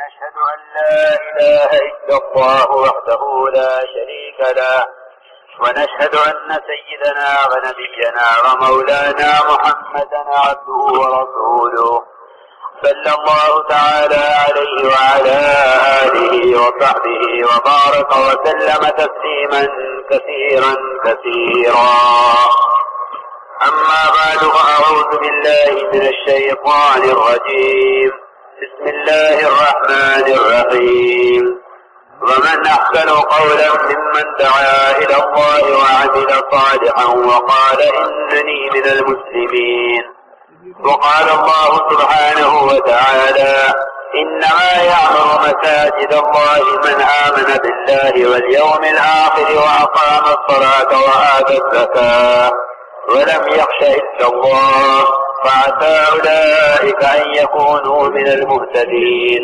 ونشهد أن لا إله إلا الله وحده لا شريك له ونشهد أن سيدنا ونبينا ومولانا محمدا عبده ورسوله صلى الله تعالى عليه وعلى آله وصحبه وبارك وسلم تسليما كثيرا كثيرا. أما بعد فأعوذ بالله من الشيطان الرجيم. بسم الله الرحمن الرحيم. ومن أحسن قولا ممن دعا إلى الله وعمل صالحا وقال إنني من المسلمين. وقال الله سبحانه وتعالى إنما يعمر مساجد الله من آمن بالله واليوم الآخر وأقام الصلاة وآتى الزكاة ولم يخش إلا الله فعسى أولئك أن يكونوا من المهتدين.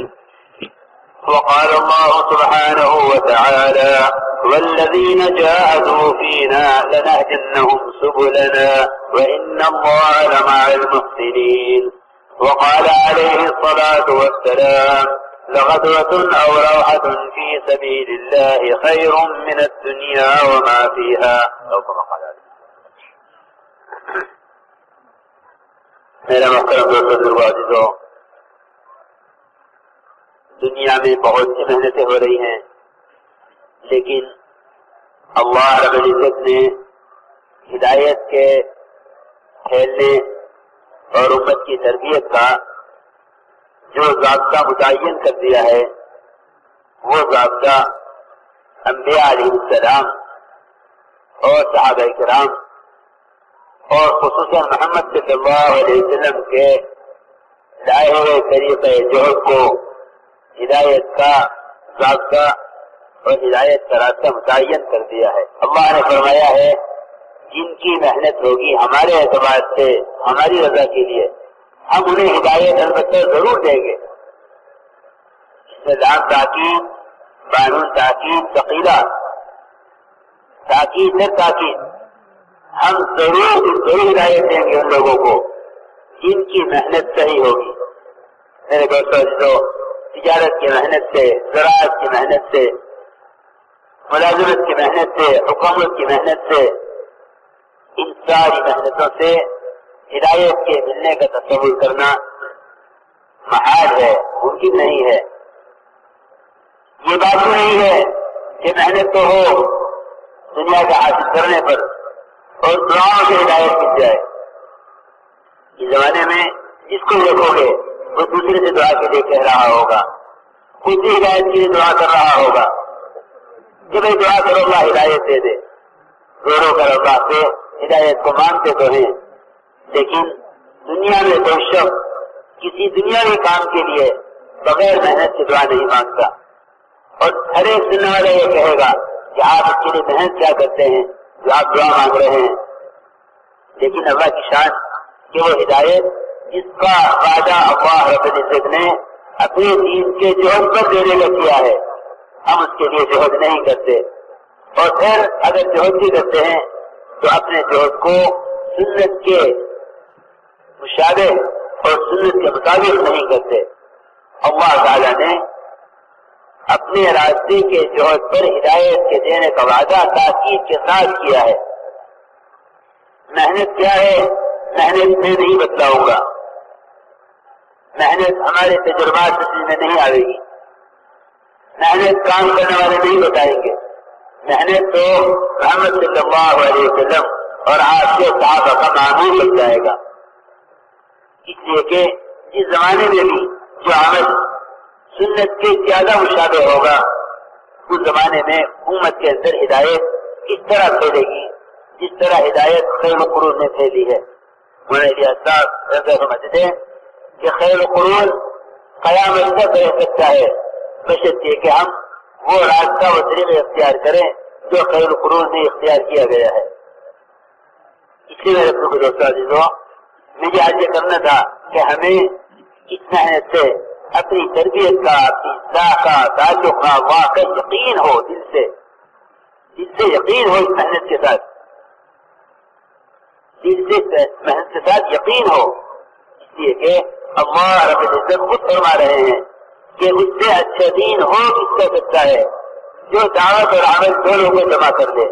وقال الله سبحانه وتعالى والذين جاهدوا فينا لنهدينهم سبلنا وإن الله لمع المحسنين. وقال عليه الصلاة والسلام لغدوة أو روحة في سبيل الله خير من الدنيا وما فيها. میرا محترم دوستو عزیزو، دنیا میں بہت سی محنتیں ہو رہی ہیں، لیکن اللہ رب العزت نے ہدایت کے پھیلنے اور امت کی تربیت کا جو ضابطہ متعین کر دیا ہے، وہ ضابطہ انبیاء علیہ السلام اور صحابہ کرام اور خصوصاً محمد صلی اللہ علیہ وسلم کے لائے ہوئے طریقہ جوہد کو ہدایت کا ضابطہ اور ہدایت کا راستہ متعین کر دیا ہے. اللہ نے فرمایا ہے جن کی محنت ہوگی ہمارے اعتبار سے ہماری رضا کے لیے ہم انہیں ہدایت البتہ ضرور دیں گے. لام تاکید بانون تاکید ثقیلہ تاکید در تاکید، ہم ضرور ہدایت دیں گے ان لوگوں کو جن کی محنت صحیح ہوگی. میرے دوستو، تجارت کی محنت سے، زراعت کی محنت سے، ملازمت کی محنت سے، حکومت کی محنت سے، ان ساری محنتوں سے ہدایت کے ملنے کا تصور کرنا محال ہے، ممکن نہیں ہے. یہ بات نہیں ہے کہ محنت تو ہو دنیا کا حاصل کرنے پر اور دعاؤں سے ہدایت مل جائے. اس زمانے میں جس کو دیکھو گے وہ دوسرے سے دعا کے لیے کہہ رہا ہوگا، خود سے ہدایت کے لیے دعا کر رہا ہوگا کہ بھائی دعا کرو اللہ ہدایت دے دے. رو رو کر اللہ سے ہدایت کو مانگتے تو ہیں، لیکن دنیا میں کوئی شخص کسی دنیاوی کام کے لیے بغیر محنت سے دعا نہیں مانگتا. اور ہر ایک سننے والا یہ کہے گا کہ آپ اس کے لیے محنت کیا کرتے ہیں جو آپ دعا مانگ رہے ہیں. لیکن اللہ کی شان کہ وہ ہدایت جس کا وعدہ اللہ رب العزت نے اپنے دین کے جوہد پر دینے کا کیا ہے، ہم اس کے لیے جوہد نہیں کرتے. اور پھر اگر جوہد بھی کرتے ہیں تو اپنے جوہد کو سنت کے مشابہ اور سنت کے مطابق نہیں کرتے. اللہ تعالی نے اپنے راستے کے جوہد پر ہدایت کے دینے کا وعدہ تاکید کے ساتھ کیا ہے. محنت کیا ہے؟ محنت میں نہیں بتلاؤں گا، محنت ہمارے تجربات میں نہیں آئے گی، محنت کام کرنے والے نہیں بتائیں گے. محنت تو محمد صلی اللہ علیہ وسلم اور آپ کے صحابہ کا معمول بن جائے گا. اس لیے کہ اس زمانے میں بھی جو عمل سنت کے زیادہ مشابہ ہوگا اس زمانے میں امت کے اندر ہدایت اس طرح پھیلے گی جس طرح ہدایت خیر القرون نے پھیلی ہے. سمجھتے ہیں کہ خیر القرون قیامت تک رہ سکتا ہے بشرطیے کہ ہم وہ راستہ و طریقے اختیار کریں جو خیر القرون نے اختیار کیا گیا ہے. اس لیے میرے دوستو عزیزو، مجھے آج یہ کرنا تھا کہ ہمیں اس محنت سے اپنی تربیت کا، اپنی اصلاح کا، تعلق کا واقع یقین ہو، دل سے یقین ہو، اس محنت کے ساتھ دل سے محنت کے ساتھ یقین ہو. اس لیے کہ اللہ رب العزت خود فرما رہے ہیں کہ اس سے اچھا دین ہو کس کا سکتا ہے جو دعوت اور عمل دونوں کو جمع کر دے.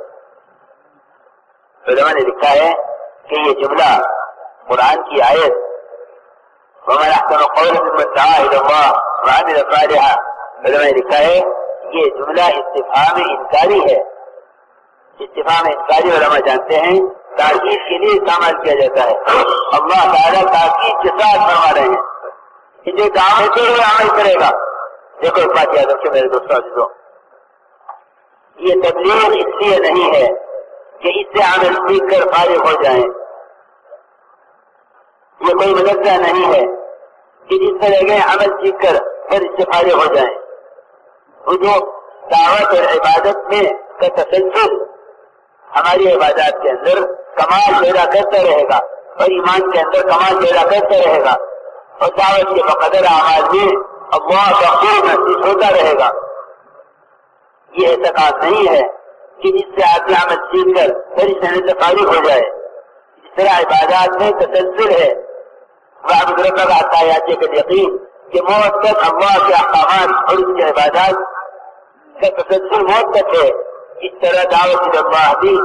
علماء نے لکھا ہے کہ یہ جملہ قرآن کی آیت وَمَنْ أَحْسَنُ قَوْلًا مِمَّنْ دَعَا إِلَى اللَّهِ وَعَمِلَ صَالِحًا. علماء نے لکھا ہے یہ جملہ استفہام انکاری ہے. استفہام انکاری علماء جانتے ہیں تاکید کے لیے استعمال کیا جاتا ہے. اللہ تعالیٰ تاکید کے ساتھ فرما رہے ہیں کہ جو دعوت ہوئے عمل کرے گا. دیکھو ایک بات یاد رکھو میرے دوستوں عزیزوں، یہ تبلیغ اس لیے نہیں ہے کہ اس سے عمل سیکھ کر فارغ ہو جائیں. یہ کوئی مدرسہ نہیں ہے کہ جس طرح گئے عمل سیکھ کر پھر اس سے فارغ ہو جائیں. وہ جو دعوت اور عبادت میں کا تسلسل ہماری عبادات کے اندر کمال پیدا کرتا رہے گا اور ایمان کے اندر کمال پیدا کرتا رہے گا اور دعوت کے بقدر اعمال میں اللہ کا خوب محسوس ہوتا رہے گا. یہ اعتقاد نہیں ہے کہ جس سے آدمی عمل سیکھ کر پھر اس سے فارغ ہو جائے. اس طرح عبادات میں تسلسل ہے. وعبد ربک حتی یاتیک الیقین کہ موت تک اللہ کے احکامات اور اس کی عبادات کا تسلسل موت تک ہے. اس طرح دعوت اللہ بھی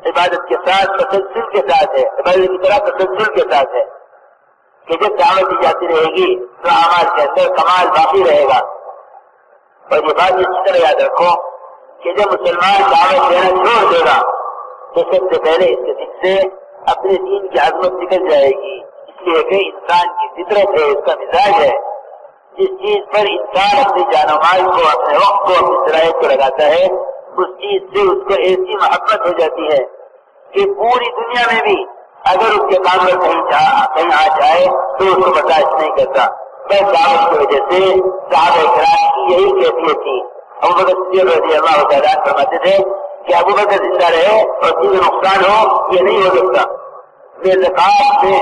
عبادت کے ساتھ تسلسل کے ساتھ ہے، عبادت کی طرح تسلسل کے ساتھ ہے کہ جب دعوت دی جاتی رہے گی تو اعمال کے اندر کمال باقی رہے گا. اور یہ بات اسی طرح یاد رکھو کہ جب مسلمان دعوت دینا چھوڑ دے گا تو سب سے پہلے اس کے دل سے اپنے دین کی عظمت نکل جائے گی. اس لیے کہ انسان کی فطرت ہے، اس کا مزاج ہے. جس چیز پر انسان اپنی جان و مال کو، اپنے وقت کو، اپنی صلاحیت کو لگاتا ہے اس چیز سے اس کو ایسی محبت ہو جاتی ہے کہ پوری دنیا میں بھی اگر اس کے کام پر کہیں آ جائے تو اس کو برداشت نہیں کرتا. بس دعوت کی وجہ سے صحابہ کرام کی یہی کیفیت تھی. ابوبکر صدیق رضی اللہ تعالیٰ فرماتے تھے کہ ابوبکر زندہ رہے اور چیز نقصان ہو یہ نہیں ہو سکتا. میں زکات میں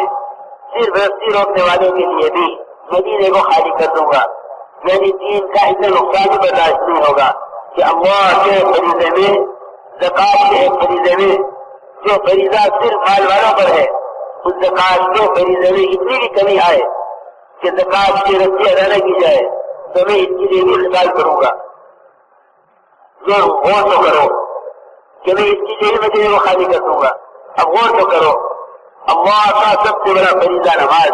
صرف رسی روکنے والوں کے لیے بھی مدینے کو خالی کر دوں گا. یعنی دین کا اتنا نقصان بھی برداشت نہیں ہوگا کہ اللہ کے فریضے میں، زکات کے ایک فریضے میں جو فریضہ صرف مال والوں پر ہے اس زکات کے فریضے میں اتنی بھی کمی آئے کہ زکات کی رسی ادا نہ کی جائے تو میں اس کے لیے بھی خطاب کروں گا. جو غور تو کرو کہ میں اس کی لیے مدینے کو خالی کر دوں گا. اب غور تو کرو اللہ کا سب سے بڑا فریضہ نماز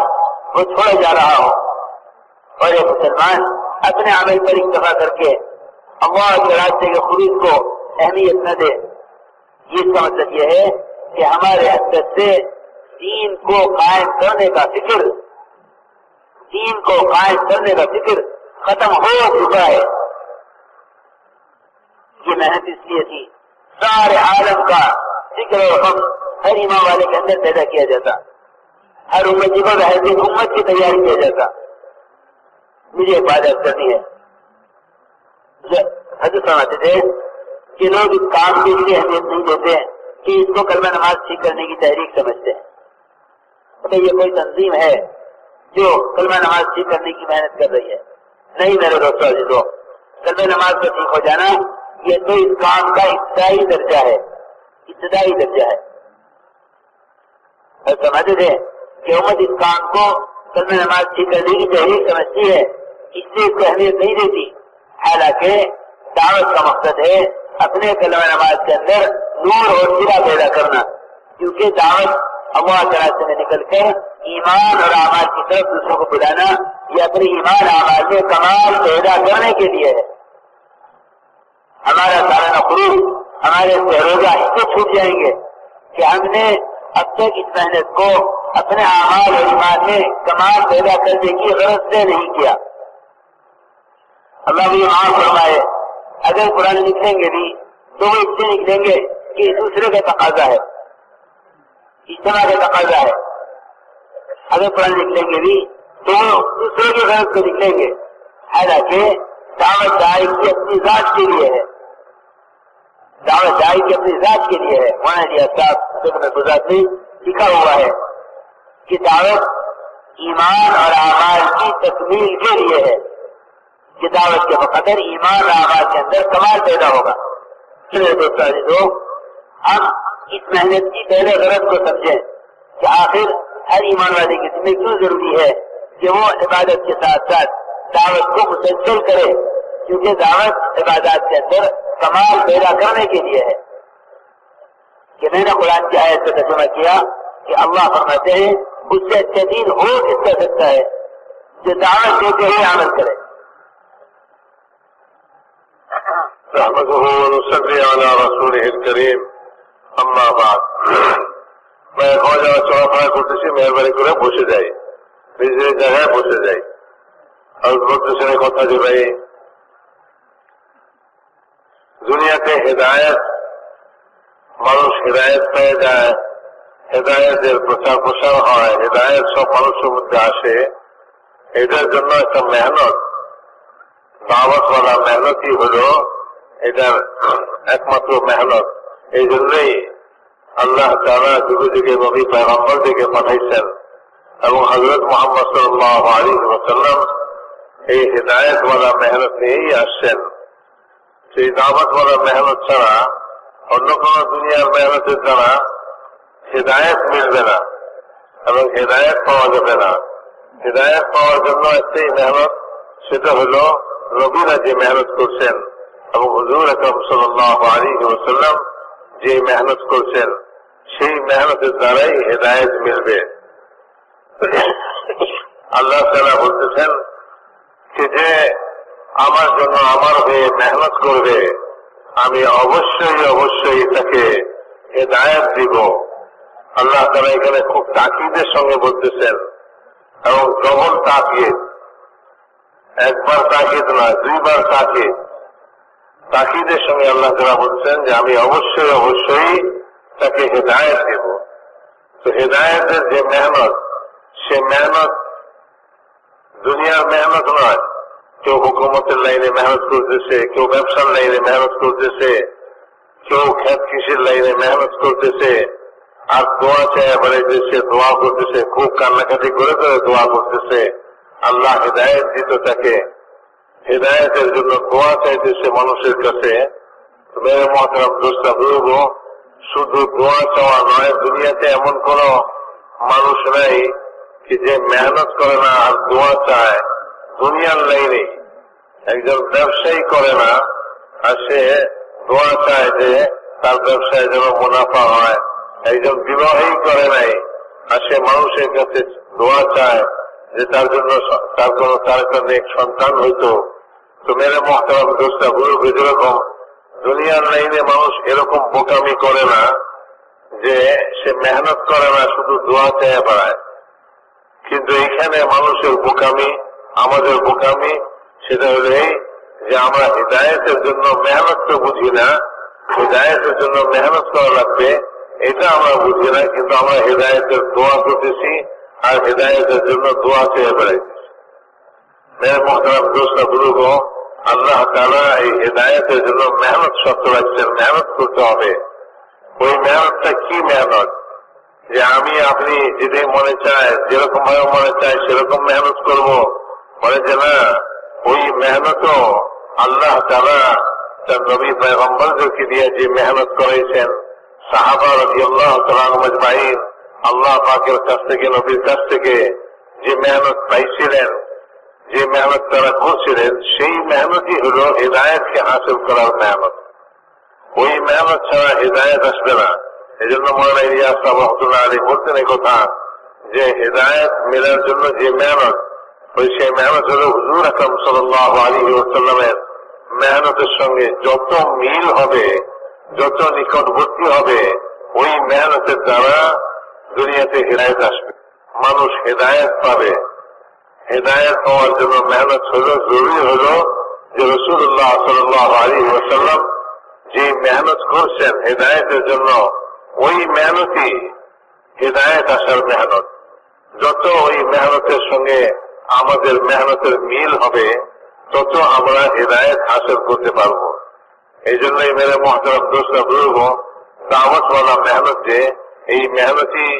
وہ چھوڑا جا رہا ہو اور ایک مسلمان اپنے عمل پر اکتفا کر کے اللہ کے راستے کے خروج کو اہمیت نہ دے. اس کا مطلب یہ ہے کہ ہمارے اندر سے دین کو قائم کرنے کا فکر، دین کو قائم کرنے کا فکر ختم ہو چکا ہے. یہ محنت اس لیے تھی سارے عالم کا فکر اور غم ہر ایمان والے کے اندر پیدا کیا جاتا، ہر امتی کو بہترین امت کی تیاری کیا جاتا. مجھے ایک بات یاد کرنی ہے. حضرت فرماتے تھے کہ لوگ اس کام کے لیے اہمیت نہیں دیتے کہ اس کو کلمہ نماز ٹھیک کرنے کی تحریک سمجھتے ہیں. تو یہ کوئی تنظیم ہے جو کلمہ نماز ٹھیک کرنے کی محنت کر رہی ہے؟ نہیں میرے دوستوں عزیزوں، کلمہ نماز کا ٹھیک ہو جانا یہ تو اس کام کا ابتدائی درجہ ہے، ابتدائی درجہ ہے. اور سمجھتے تھے کہ امت اس کام کو کلمہ نماز ٹھیک کرنے کی تحریک سمجھتی ہے، اس لیے اس کو اہمیت نہیں دیتی. حالانکہ دعوت کا مقصد ہے اپنے کلمہ نماز کے اندر نور اور سرا پیدا کرنا، کیونکہ دعوت اللہ کے راستے میں نکل کر ایمان اور اعمال کی طرف دوسروں کو بلانا یہ اپنے ایمان اعمال میں کمال پیدا کرنے کے لیے ہے. ہمارا سارا خروج، ہمارے روزہ اس سے چھوٹ جائیں گے کہ ہم نے اب تک اس محنت کو اپنے اعمال اور ایمان میں کمال پیدا کرنے کی غرض سے نہیں کیا. اللہ بھی معاف فرمائے اگر قرآن نکلیں گے بھی تو وہ اس سے نکلیں گے کہ دوسرے کا تقاضا ہے، اجتماع کا تقاضا ہے. اگر قرآن نکلیں گے بھی تو وہ دوسرے کی غرض کو نکلیں گے. حالانکہ دعوت دائی کی اپنی ذات کے لیے ہے، دعوت دائی کی اپنی ذات کے لیے ہے. مولانا صاحب گزارت میں لکھا ہوا ہے کہ دعوت ایمان اور اعمال کی تکمیل کے لیے ہے، کہ دعوت کے بقدر ایمان اور اعمال کے اندر کمال پیدا ہوگا. چلے دوستوں ہم اس محنت کی پہلے غرض کو سمجھیں کہ آخر ہر ایمان والے کے ذمہ کیوں ضروری ہے کہ وہ عبادت کے ساتھ ساتھ दावत को मुसलसल करे, क्योंकि दावत इबादत के अंदर कमाल पैदा करने के लिए है। कि मैंने कुरान की आयत का तर्जुमा किया कि अल्लाह फरमाते हैं उससे अच्छा दीन हो किसका सकता है जो दावत देते हुए अमल करे। रहमतुहु व नुसल्ली अला रसूलिहिल करीम, अम्मा बाद। मैं এখন যারা চলাফেরা করতেছি মেহরবানি করে বসে যাই, নিজের জায়গায় বসে যাই। আর বলতেছেন এই কথা যে ভাই দুনিয়াতে হেদায়েত, মানুষ হেদায়েত পেয়ে যায়, হেদায়েতের প্রচার প্রসার হয়, হেদায়েত সব মানুষের মধ্যে আসে, এটার জন্য একটা মেহনত, দাওয়াতওয়ালা মেহনতই হলো এটার একমাত্র মেহনত। এই জন্যই আল্লাহ তাআলা যুগে যুগে নবী পয়গম্বরদেরকে পাঠাইছেন এবং হযরত মুহাম্মদ সাল্লাল্লাহু আলাইহি ওয়াসাল্লাম এই হেদায়েতওয়ালা মেহনত নিয়েই আসছেন। সেই দাওয়াতওয়ালা মেহনত ছাড়া অন্য কোন দুনিয়ার মেহনতের দ্বারা হেদায়েত মিলবে না এবং হেদায়েত পাওয়া যাবে না। হেদায়েত পাওয়ার জন্য একটাই মেহনত, সেটা হলো নবীরা যে মেহনত করছেন এবং হুজুর আকরাম সাল্লাল্লাহু আলাইহি ওয়াসাল্লাম যে মেহনত করছেন সেই মেহনতের দ্বারাই হেদায়েত মিলবে। আল্লাহ তাআলা বলতেছেন যে আমার জন্য আমার হয়ে মেহনত করবে আমি অবশ্যই অবশ্যই তাকে হেদায়েত দিব। আল্লাহ তাআলা এখানে খুব তাকিদের সঙ্গে বলতেছেন এবং ডবল তাকিদ, একবার তাকিদ না, দুইবার তাকিদ, তাকিদের সঙ্গে আল্লাহ তাআলা বলছেন যে আমি অবশ্যই অবশ্যই তাকে হেদায়েত দেব। তো হেদায়েতের যে মেহনত, সে মেহনত দুনিয়ার মেহনত নয়। কেউ হুকুমতের লাইনে মেহনত করতেছে, কেউ ব্যবসার লাইনে মেহনত করতেছে, কেউ খেত কৃষির লাইনে মেহনত করতেছে, আর দোয়া চায় বেড়াইতেছে, দোয়া করতেছে, খুব কান্নাকাটি করে করে দোয়া করতেছে। আল্লাহ হেদায়েত দিত তাকে, হেদায়েতের জন্য দোয়া চাইতেছে মানুষের কাছে। মেরে মুহতারাম দোস্তা বুজুর্গ, শুধু দোয়া চাওয়া নয়, দুনিয়াতে এমন কোন মানুষ নাই কি যে মেহনত করে না আর দোয়া চায় দুনিয়ার লাইনে। একজন ব্যবসায়ী করে না আর সে দোয়া চায় যে তার ব্যবসায় যেন মুনাফা হয়। একজন বিবাহই করে নাই আর সে মানুষের কাছে দোয়া চায় যে তার জন্য তার একটা নেক সন্তান হইতো। তো মেরে মুহতারাম দোস্তা বুজুর্গ, যেরকম দুনিয়ার লাইনে মানুষ এরকম বোকামি করে না যে সে মেহনত করে না, শুধু দোয়া চেয়ে বেড়ায়। কিন্তু এখানে মানুষের বোকামি, আমাদের বোকামি, সেটা হলো এই যে আমরা হেদায়েতের জন্য মেহনত তো বুঝি না, হেদায়েতের জন্য মেহনত করা লাগবে এটা আমরা বুঝি না, কিন্তু আমরা হেদায়েতের দোয়া করতেছি আর হেদায়েতের জন্য দোয়া চেয়ে বেড়াইতেছি। মেরে মুহতারাম দোস্তা বুজুর্গ, আল্লাহ তাআলা এই হেদায়েতের জন্য মেহনত শর্ত রাখছেন, মেহনত করতে হবে। ওই মেহনতটা কি মেহনত? যে আমি আপনি যেটাই মনে চায়, যেরকম ভাবে মনে চায় সেরকম মেহনত করব, বলে যে না, ওই মেহনতও আল্লাহ তাআলা তার নবী পয়গম্বরদেরকে দিয়ে যে মেহনত করাইছেন, সাহাবা রাদিয়াল্লাহু তাআলা আনহুম আজমাইন আল্লাহ পাকের কাছ থেকে, নবীর কাছ থেকে যে মেহনত পাইছিলেন, যে মেহনত তারা করছিলেন, সেই মেহনতই হল হেদায়েতকে হাসিল করার মেহনত। ওই মেহনত ছাড়া হেদায়েত আসবে না। এই জন্য মৌলানা ইলিয়াস রহমাতুল্লাহ আলাইহি বলতেন এই কথা যে হেদায়েত মেলার জন্য যে মেহনত, ওই সেই মেহনত হল হুজুর আকরাম সাল্লাল্লাহু আলাইহি ওয়াসাল্লামের মেহনতের সঙ্গে যত মিল হবে, যত নিকটবর্তী হবে, ওই মেহনতের দ্বারা দুনিয়াতে হেদায়েত আসবে, মানুষ হেদায়েত পাবে। হেদায়েত পাওয়ার জন্য মেহনত হলো, জরুরি হলো যে রাসূলুল্লাহ সাল্লাল্লাহু আলাইহি ওয়াসাল্লাম যে মেহনত করছেন হেদায়েতের জন্য, ওই মেহনতই হেদায়েত আসার মেহনত। যত ওই মেহনতের সঙ্গে আমাদের মেহনতের মিল হবে, তত আমরা হেদায়েত হাসিল করতে পারব। এই জন্যই মেরে মুহতারাম দোস্তা বুজুর্গ, দাওয়াতওয়ালা মেহনত যে, এই মেহনতই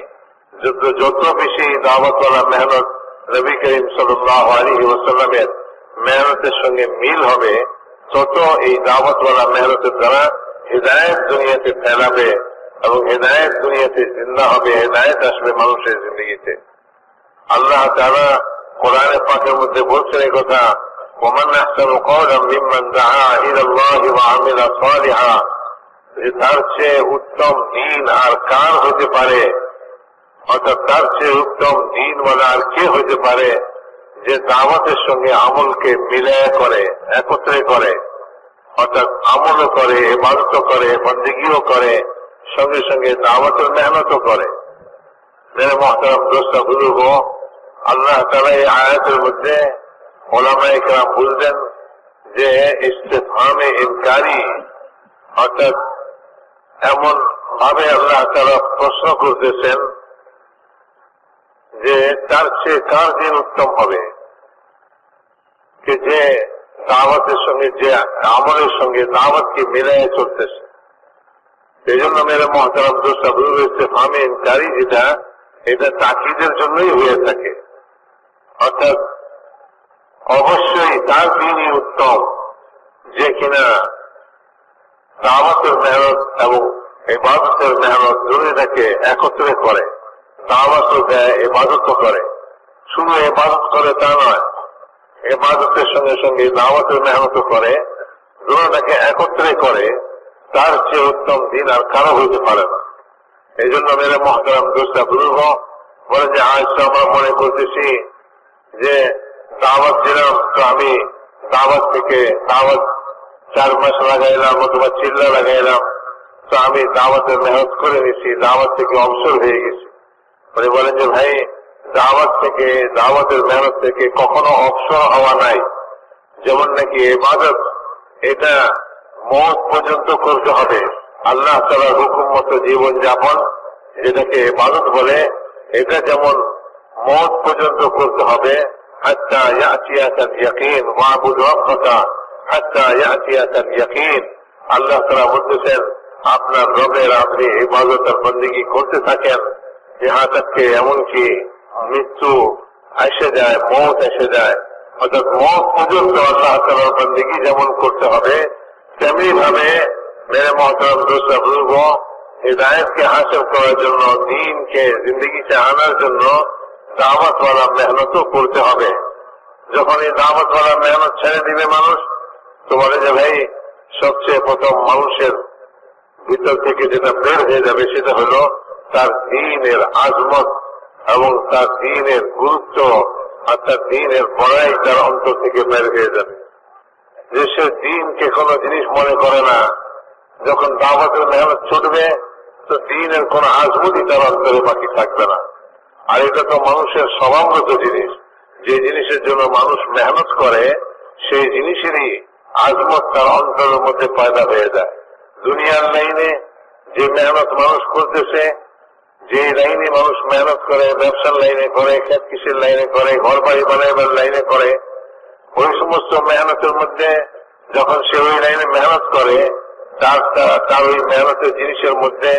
যত বেশি দাওয়াতওয়ালা মেহনত নবী করিম সাল্লাল্লাহু আলাইহি ওয়াসাল্লামের মেহনতের সঙ্গে মিল হবে, তত এই দাওয়াতওয়ালা মেহনতের দ্বারা হেদায়েত দুনিয়াতে ফেলাবে এবং হেদায়েত দুনিয়াতে জিন্দা হবে, হেদায়েত আসবে মানুষের জিন্দগিতে। আল্লাহ তাআলা কোরআনে পাকের মধ্যে বলছেন এই কথা ومن أحسن قولا ممن دعا إلى الله وعمل صالحا, যে তার চেয়ে উত্তম দিন আর কার হতে পারে, অর্থাৎ তার চেয়ে উত্তম দিনওয়ালা আর কে হতে পারে যে দাওয়াতের সঙ্গে আমলকে মিলায় করে, একত্রে করে, অর্থাৎ আমলও করে, ইবাদত করে, বন্দেগীও করে, সঙ্গে সঙ্গে দাওয়াতের মেহনতও করে। মেরে মুহতারাম দোস্ত বুজুর্গ, আল্লাহ তাআলা এই আয়াতের মধ্যে ওলামায়ে কেরাম বুঝলেন যে ইস্তেফহামে ইনকারি, অর্থাৎ এমন ভাবে আল্লাহ তাআলা প্রশ্ন করতেছেন যে তার চেয়ে কার দিন উত্তম হবে, যে দাওয়াতের সঙ্গে, যে আমলের সঙ্গে দাওয়াতকে মিলাইয়া চলতেছে। এই জন্য মেরে মুহতারাম দোস্ত বুজুর্গ, ইস্তেফহামে ইনকারি যেটা, এটা তাকিদের জন্যই হয়ে থাকে, অর্থাৎ অবশ্যই তার দিনই উত্তম যে কিনা দাওয়াতের মেহনত এবং ইবাদতের মেহনত দুইটাকে একত্রে করে, দাওয়াতও দেয়, ইবাদতও করে। শুধু ইবাদত করে তা নয়, ইবাদতের সঙ্গে সঙ্গে দাওয়াতের মেহনতও করে, দুটাকে একত্রে করে, তার চেয়ে উত্তম দিন আর কারো হইতে পারে না। এই জন্য মেরে মুহতারাম দোস্ত বুজুর্গ বলে যে আজ তো আমরা মনে করতেছি যে দাওয়াত দিলাম, তো আমি দাওয়াত থেকে দাওয়াত 4 মাস লাগাইলাম অথবা চিল্লা লাগাইলাম, তো আমি দাওয়াতের মেহনত করে নিছি, দাওয়াত থেকে অবসর হয়ে গেছি। বলেন যে ভাই, দাওয়াত থেকে, দাওয়াতের মেহনত থেকে কখনো অবসর হওয়া নাই। যেমন নাকি ইবাদত, এটা মওত পর্যন্ত করতে হবে, আল্লাহ তাআলার হুকুম মতো জীবন যাপন যেটাকে ইবাদত বলে, এটা যেমন মওত পর্যন্ত করতে হবে, হাত্তা ইয়াতিয়াকাল ইয়াকিন ওয়াবুদ রাব্বাকা হাত্তা ইয়াতিয়াকাল ইয়াকিন। আল্লাহ তাআলা বলতেছেন আপনার রবের আপনি ইবাদত আর বন্দেগী করতে থাকেন, যাহা তক এমনকি মৃত্যু এসে যায়, মওত এসে যায়। অর্থাৎ মওত পর্যন্ত আল্লাহ তাআলার বন্দেগী যেমন করতে হবে, তেমনি ভাবে মেরে মুহতারাম দোস্ত বুজুর্গ, হিদায়াতকে হাসিল করার জন্য, দ্বীনকে জিন্দগিতে আনার জন্য দাওয়াতওয়ালা মেহনতও করতে হবে। যখন এই দাওয়াতওয়ালা মেহনত ছেড়ে দিবে মানুষ, তো বলে যে ভাই, সবচেয়ে প্রথম মানুষের ভিতর থেকে যেটা বের হয়ে যাবে সেটা হলো তার দ্বীনের আজমত এবং তার দ্বীনের গুরুত্ব আর তার দ্বীনের বড়াই তার অন্তর থেকে বের হয়ে যাবে। যে সে দ্বীনকে কোনো জিনিস মনে করে না, যখন দাওয়াতের মেহনত ছুটবে তো দ্বীনের কোন আজমতই তার অন্তরে বাকি থাকবে না। আর এটা তো মানুষের স্বভাবগত জিনিস, যে জিনিসের জন্য মানুষ মেহনত করে সেই জিনিসেরই আজমত তার অন্তরের মধ্যে পয়দা হয়ে যায়। দুনিয়ার লাইনে যে মেহনত মানুষ করতেছে, যে লাইনে মানুষ মেহনত করে, ব্যবসার লাইনে করে, খেত কৃষির লাইনে করে, ঘর বাড়ি বানাইবার লাইনে করে, ওই সমস্ত মেহনতের মধ্যে যখন সে ওই লাইনে মেহনত করে, তার ওই মেহনতের জিনিসের মধ্যে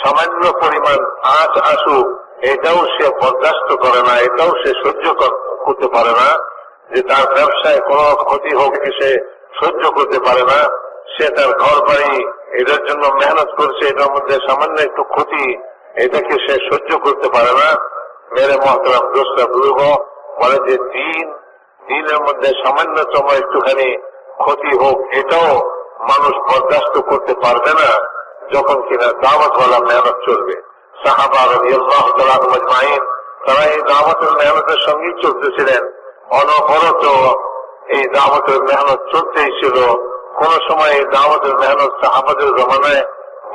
সামান্য পরিমাণ আঁচ আসুক, এটাও সে বরদাস্ত করে না, এটাও সে সহ্য করতে পারে না। যে তার ব্যবসায় কোন ক্ষতি হোক সে সহ্য করতে পারে না। সে তার ঘর বাড়ি এটার জন্য মেহনত করছে, এটার মধ্যে সামান্য একটু ক্ষতি, এটাকে সে সহ্য করতে পারে না। মেরে মুহতারাম দোস্ত বুজুর্গ বলে যে দিনের মধ্যে সামান্যতম একটুখানি ক্ষতি হোক, এটাও মানুষ বরদাস্ত করতে পারবে না যখন কিনা দাওয়াতওয়ালা মেহনত চলবে। সাহাবা রাদিয়াল্লাহু তাআলা আজমাইন তারা এই দাওয়াতের মেহনতের সঙ্গেই চলতেছিলেন, অনবরত এই দাওয়াতের মেহনত চলতেই ছিল। কোন সময় এই দাওয়াতের মেহনত সাহাবাদের জমানায়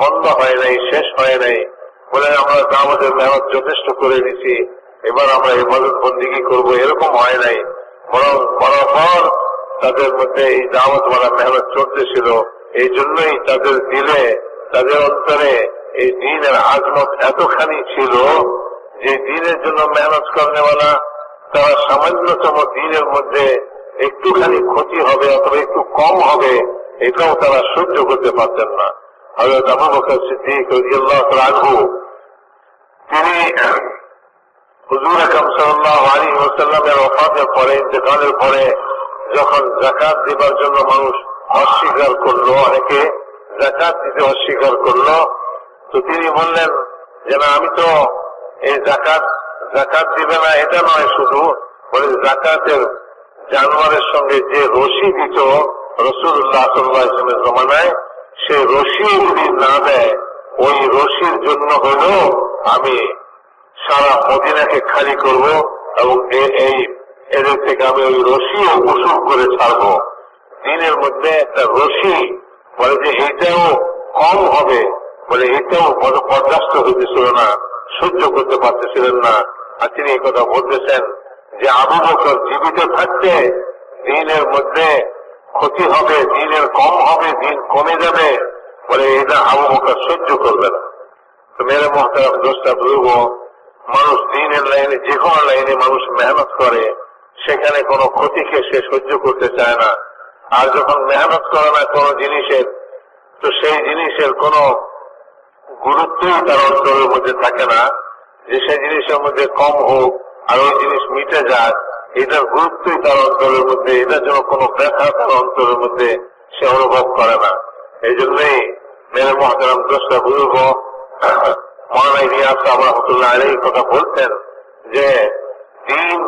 বন্ধ হয় নাই, শেষ হয় নাই। বলে আমরা দাওয়াতের মেহনত যথেষ্ট করে নিছি, এবার আমরা ইবাদত বন্দেগী করবো, এরকম হয় নাই। বরং বরাবর তাদের মধ্যে এই দাওয়াতওয়ালা মেহনত চলতেছিল। এই জন্যই তাদের দিলে, তাদের অন্তরে এই দ্বীনের আজমত এতখানি ছিল যে দ্বীনের জন্য মেহনত করেনেওয়ালা তারা সামান্যতম দ্বীনের মধ্যে একটুখানি ক্ষতি হবে অথবা একটু কম হবে, এটাও তারা সহ্য করতে পারতেন না। হযরত আবু বকর সিদ্দিক রাদিয়াল্লাহু তাআলা আনহু, তিনি হুজুর আকরাম সাল্লাল্লাহু আলাইহি ওয়াসাল্লামের ওফাতের পরে, ইন্তেকালের পরে যখন যাকাত দিবার জন্য মানুষ অস্বীকার করলো, অনেকে যাকাত দিতে অস্বীকার করলো, তো তিনি বললেন যে না, আমি তো এই যাকাত দিবে না এটা নয়, শুধু বলে জানোয়ারের সঙ্গে যে রশি দিত রাসূলুল্লাহ সাল্লাল্লাহু আলাইহি ওয়াসাল্লামের জমানায়, সেই রশি যদি না দেয়, ওই রশির জন্য হলো আমি সারা মদিনাকে খালি করব এবং এদের থেকে আমি ওই রশিও উসুল করে ছাড়বো। দিনের মধ্যে একটা রশি বলে যে এইটাও কম হবে, বলে এটাও বরদাস্ত হইতেছিল না, সহ্য করতে পারতেছিলেন না। আর তিনি এই কথা বলতেছেন যে আবু বকর জীবিত থাকতে দিনের মধ্যে ক্ষতি হবে, দিনের কম হবে, দিন কমে যাবে, বলে এটা আবু বকর সহ্য করবে না। তো মেরে মোহতারাম দোস্তা বুজুর্গ, মানুষ দিনের লাইনে, যে কোনো লাইনে মানুষ মেহনত করে, সেখানে কোনো ক্ষতিকে সে সহ্য করতে চায় না। আর যখন মেহনত করে না কোনো জিনিসের, তো সেই জিনিসের কোনো গুরুত্বই তার অন্তরের মধ্যে থাকে না, যে সেই জিনিসের মধ্যে কম হোক আর ওই জিনিস মিটে যাক, এটার গুরুত্বই তার অন্তরের মধ্যে, এটার জন্য কোনো ব্যথা তার অন্তরের মধ্যে সে অনুভব করে না। এই জন্যই মেরে মহতারাম দোস্তা বুজুর্গ মওলানা ইলিয়াস সাহেব রাহমাতুল্লাহ আলাইহি কথা বলতেন যে দিন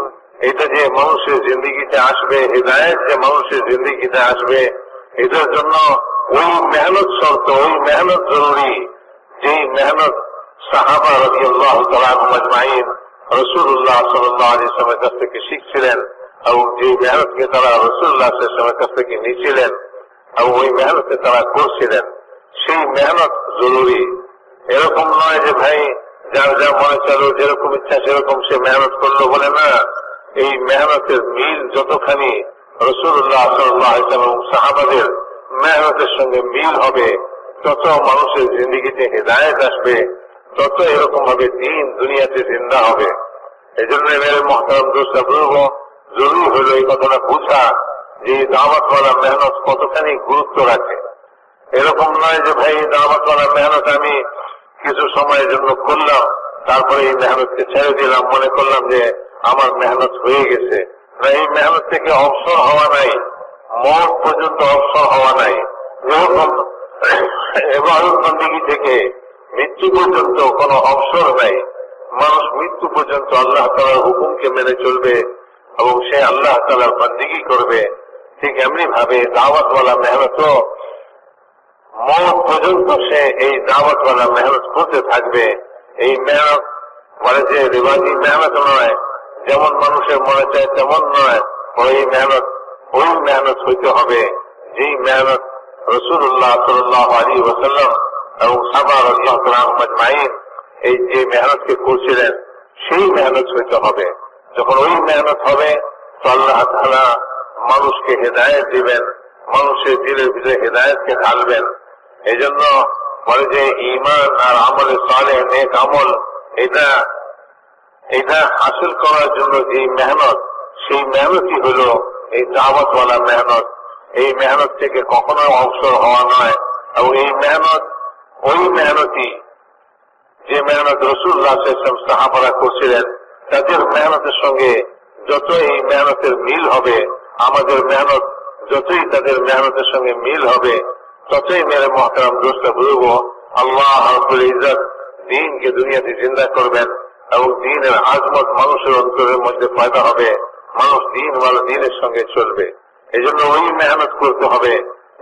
এটা যে মানুষের জিন্দেগিতে আসবে, হিদায়াত যে মানুষের জিন্দেগিতে আসবে, এটার জন্য ওই মেহনত শর্ত, ওই মেহনত জরুরি, যেই মেহনত সাহাবা রাদিয়াল্লাহু তাআলা আনহুম আজমাইন রাসূলুল্লাহ সাল্লাল্লাহু আলাইহি ওয়াসাল্লামের কাছ থেকে শিখছিলেন এবং যে মেহনতকে তারা রাসূলুল্লাহ সাল্লাল্লাহু আলাইহি ওয়াসাল্লামের কাছ থেকে নিয়েছিলেন এবং ওই মেহনতকে তারা করছিলেন, সেই মেহনত জরুরি। এরকম নয় যে ভাই যার যা মনে চলো, যেরকম ইচ্ছা সেরকম সে মেহনত করলো, বলে না। এই মেহনতের মিল যতখানি রাসূলুল্লাহ সাল্লাল্লাহু আলাইহি ওয়াসাল্লাম এবং সাহাবাদের মেহনতের সঙ্গে মিল হবে, তত মানুষের জিন্দেগিতে হেদায়েত আসবে, তত এরকম ভাবে দিন দুনিয়াতে জিন্দা হবে। এই জন্য মেরে মহতারাম দোস্ত বুজুর্গ, জরুরি হলো এই কথাটা বুঝা যে দাওয়াতওয়ালা মেহনত কতখানি গুরুত্ব রাখে। এরকম নয় যে ভাই দাওয়াতওয়ালা মেহনত আমি কিছু সময়ের জন্য করলাম, তারপরে এই মেহনতকে ছেড়ে দিলাম, মনে করলাম যে আমার মেহনত হয়ে গেছে। এই মেহনত থেকে অবসর হওয়া নাই, মৌত পর্যন্ত অবসর হওয়া নাই। যেরকম ইবাদত বন্দেগী থেকে মৃত্যু পর্যন্ত কোনো অবসর নাই, মানুষ মৃত্যু পর্যন্ত আল্লাহ তাআলার হুকুমকে মেনে চলবে এবং সে আল্লাহ তাআলার বন্দেগী করবে। ঠিক এমনি ভাবে দাওয়াতওয়ালা মেহনতও মৌত পর্যন্ত সে এই দাওয়াতওয়ালা মেহনত করতে থাকবে। এই মেহনত বলে যে রিবাজি মেহনত নয়, যেমন মানুষের মনে চায় তেমন নয়, ওই মেহনত হইতে হবে যেই মেহনত রাসূলুল্লাহ সাল্লাল্লাহু আলাইহি ওয়াসাল্লাম এবং সাহাবা রাদিয়াল্লাহু আনহুম আজমাইন এই যে মেহনতকে করছিলেন, সেই মেহনত হইতে হবে। যখন ওই মেহনত হবে তো আল্লাহ তাআলা মানুষকে হেদায়েত দিবেন, মানুষের দিলের ভিতরে হেদায়েতকে ঢালবেন। এই জন্য বলে যে ঈমান আর আমলে সালেহ, নেক আমল, এটা হাসিল করার জন্য যে মেহনত, সেই মেহনতই হলো এই দাওয়াতওয়ালা মেহনত। এই মেহনত থেকে কখনো অবসর হওয়া নয়। এবং এই মেহনত ওই মেহনতই যে মেহনত রাসূলুল্লাহ সাল্লাল্লাহু আলাইহি ওয়াসাল্লাম সাহাবারা করছিলেন, তাদের মেহনতের সঙ্গে যত এই মেহনতের মিল হবে, আমাদের মেহনত যতই তাদের মেহনতের সঙ্গে মিল হবে, ততই মেরে মহতারাম দোস্ত বুজুর্গ আল্লাহ রাব্বুল ইজ্জত দ্বীনকে দুনিয়াতে জিন্দা করবেন এবং দ্বীনের আজমত মানুষের অন্তরের মধ্যে পয়দা হবে, মানুষ দ্বীনের সঙ্গে চলবে। এই জন্য ওই মেহনত করতে হবে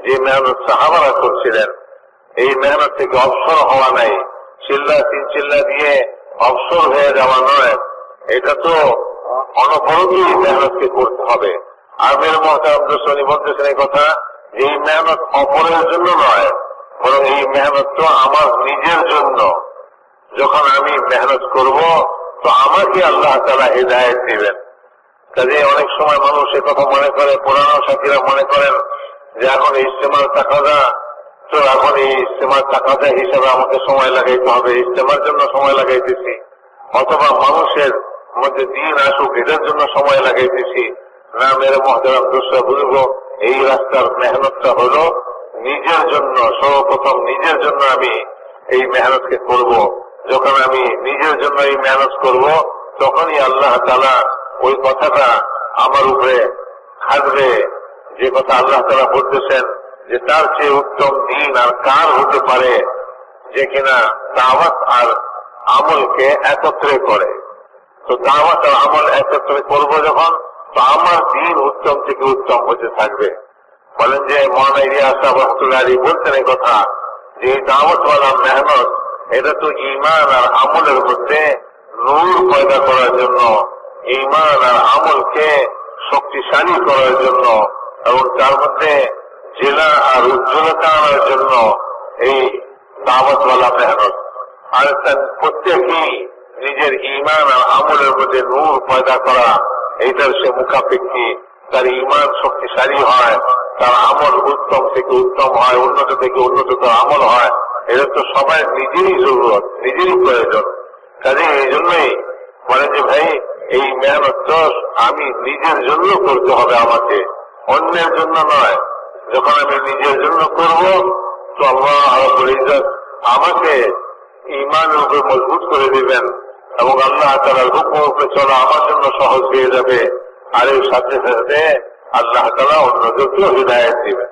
যে মেহনত সাহাবারা করছিলেন। এই মেহনত থেকে অবসর হওয়া নাই, তিন চিল্লা দিয়ে অবসর হয়ে যাওয়া নয়, এটা তো অনবরতই মেহনতকে করতে হবে। আর মেরে মহতারাম দোস্ত বলতেছেন এই কথা, এই মেহনত অপরের জন্য নয়, বরং এই মেহনত তো আমার নিজের জন্য। যখন আমি মেহনত করব তো আমাকে আল্লাহ তাআলা হেদায়েত দিবেন। কাজে অনেক সময় মানুষ এ কথা মনে করে, পুরানো সাথীরা মনে করেন যে এখন ইজতেমার তাকাদা, তো এখন এই ইজতেমার তাকাদা হিসাবে আমাকে সময় লাগাইতে হবে, ইজতেমার জন্য সময় লাগাইতেছি, অথবা মানুষের মধ্যে দিন আসুক এটার জন্য সময় লাগাইতেছি। না মেরে মহতারাম দোস্ত বুজুর্গ, এই রাস্তার মেহনতটা হলো নিজের জন্য। সর্বপ্রথম নিজের জন্য আমি এই মেহনতকে করব। যখন আমি নিজের জন্য এই মেহনত করব, তখনই আল্লাহ তাআলা ওই কথাটা আমার উপরে খাটবে। যে কথা আল্লাহ তাআলা বলতেছেন যে তার চেয়ে উত্তম দিন আর কার হতে পারে যে কিনা দাওয়াত আর আমলকে একত্রে করে। তো দাওয়াত আর আমল একত্রে করবো যখন, তো আমার দিন উত্তম থেকে উত্তম হতে থাকবে। বলেন যে মৌলানা ইলিয়াস সাহেব রহমাতুল্লাহ আলাইহি বলতেন এই কথা যে এই দাওয়াতওয়ালা মেহনত এটা তো ঈমান আর আমলের মধ্যে নূর পয়দা করার জন্য, ঈমান আর আমলকে শক্তিশালী করার জন্য এবং তার মধ্যে জেলা আর উজ্জ্বলতা আনার জন্য এই দাওয়াতওয়ালা মেহনত। আর তার প্রত্যেকেই নিজের ঈমান আর আমলের মধ্যে নূর পয়দা করা, এইটার সে মুখাপেক্ষী। তার ঈমান শক্তিশালী হয়, তার আমল উত্তম থেকে উত্তম হয়, উন্নত থেকে উন্নততর আমল হয়। এটা তো সবাই নিজেরই জরুরত, নিজেরই প্রয়োজন। কাজে এই জন্যই বলে যে ভাই এই মেহনত তো আমি নিজের জন্য করতে হবে, আমাকে অন্যের জন্য নয়। যখন আমি নিজের জন্য করব তো আল্লাহ রাব্বুল ইজ্জত আমাকে ঈমানের উপর মজবুত করে দিবেন এবং আল্লাহ তাআলার হুকুম উপরে চলা আমার জন্য সহজ হয়ে যাবে। আর এর সাথে সাথে আল্লাহ তাআলা অন্যদেরকেও হিদায়াত দিবেন।